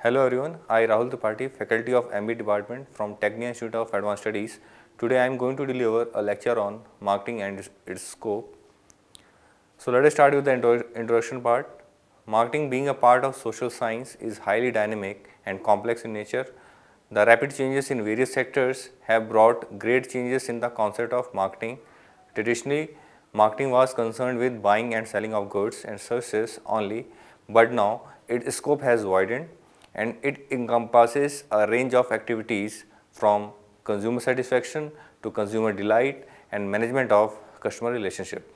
Hello everyone, I Rahul Tripathi, faculty of MBA department from Technion Institute of Advanced Studies. Today I am going to deliver a lecture on marketing and its scope. So let us start with the introduction part. Marketing, being a part of social science, is highly dynamic and complex in nature. The rapid changes in various sectors have brought great changes in the concept of marketing. Traditionally, marketing was concerned with buying and selling of goods and services only, but now its scope has widened and it encompasses a range of activities from consumer satisfaction to consumer delight and management of customer relationship.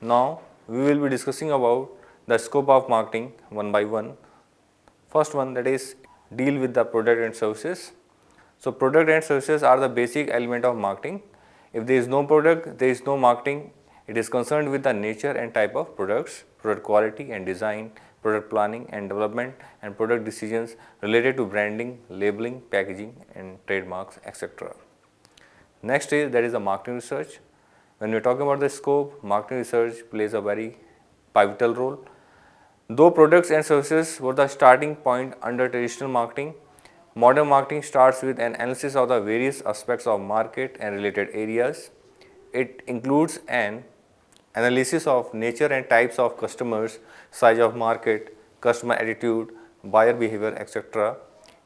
Now we will be discussing about the scope of marketing one by one. First one, that is deal with the product and services. So product and services are the basic element of marketing. If there is no product, there is no marketing. It is concerned with the nature and type of products, product quality and design, product planning and development, and product decisions related to branding, labeling, packaging and trademarks, etc. Next is that is the marketing research. When we are talking about the scope, marketing research plays a very pivotal role. Though products and services were the starting point under traditional marketing, modern marketing starts with an analysis of the various aspects of market and related areas. It includes an analysis of nature and types of customers, size of market, customer attitude, buyer behavior, etc.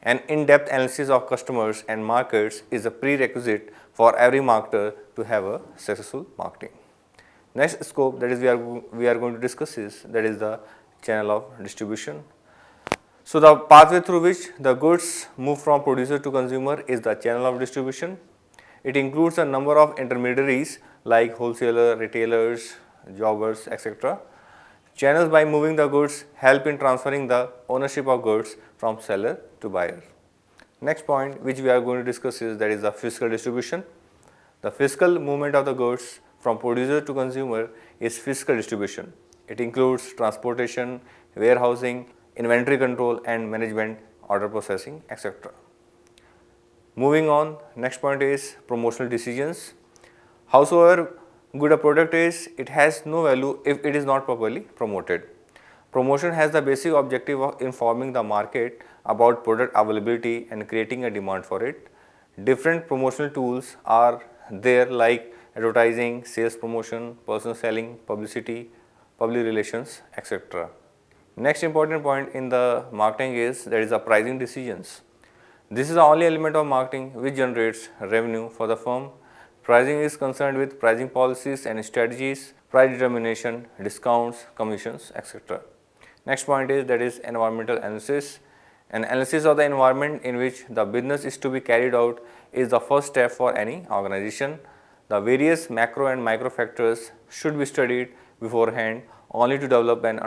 An in-depth analysis of customers and markets is a prerequisite for every marketer to have a successful marketing. Next scope that is we are going to discuss is that is the channel of distribution. So the pathway through which the goods move from producer to consumer is the channel of distribution. It includes a number of intermediaries like wholesaler, retailers, jobbers, etc. Channels by moving the goods help in transferring the ownership of goods from seller to buyer. Next point which we are going to discuss is that is the physical distribution. The physical movement of the goods from producer to consumer is physical distribution. It includes transportation, warehousing, inventory control and management, order processing, etc. Moving on, next point is promotional decisions. Howsoever good a product is, it has no value if it is not properly promoted. Promotion has the basic objective of informing the market about product availability and creating a demand for it. Different promotional tools are there like advertising, sales promotion, personal selling, publicity, public relations, etc. Next important point in the marketing is that is the pricing decisions. This is the only element of marketing which generates revenue for the firm. Pricing is concerned with pricing policies and strategies, price determination, discounts, commissions, etc. Next point is that is environmental analysis. An analysis of the environment in which the business is to be carried out is the first step for any organization. The various macro and micro factors should be studied beforehand only to develop an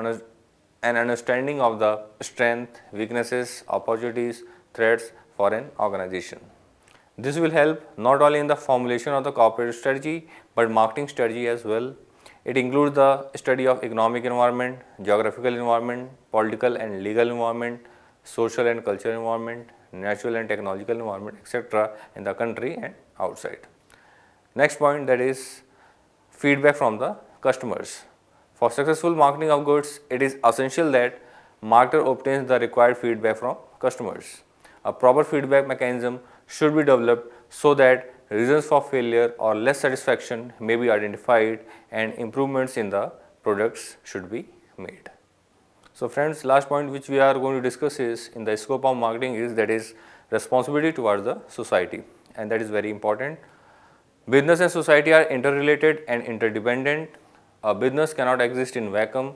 understanding of the strength, weaknesses, opportunities, threats for an organization. This will help not only in the formulation of the corporate strategy but marketing strategy as well. It includes the study of economic environment, geographical environment, political and legal environment, social and cultural environment, natural and technological environment, etc. in the country and outside. Next point, that is feedback from the customers. For successful marketing of goods, it is essential that marketer obtains the required feedback from customers. A proper feedback mechanism should be developed so that reasons for failure or less satisfaction may be identified and improvements in the products should be made. So friends, last point which we are going to discuss is in the scope of marketing is that is responsibility towards the society, and that is very important. Business and society are interrelated and interdependent. A business cannot exist in vacuum.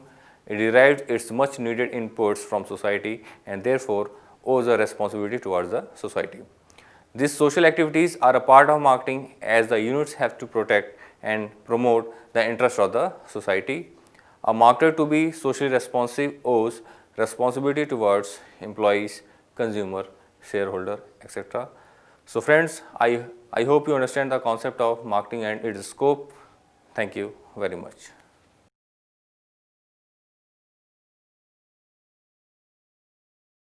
It derives its much needed inputs from society and therefore owes a responsibility towards the society. These social activities are a part of marketing as the units have to protect and promote the interests of the society. A marketer to be socially responsive owes responsibility towards employees, consumer, shareholder, etc. So friends, I hope you understand the concept of marketing and its scope. Thank you very much.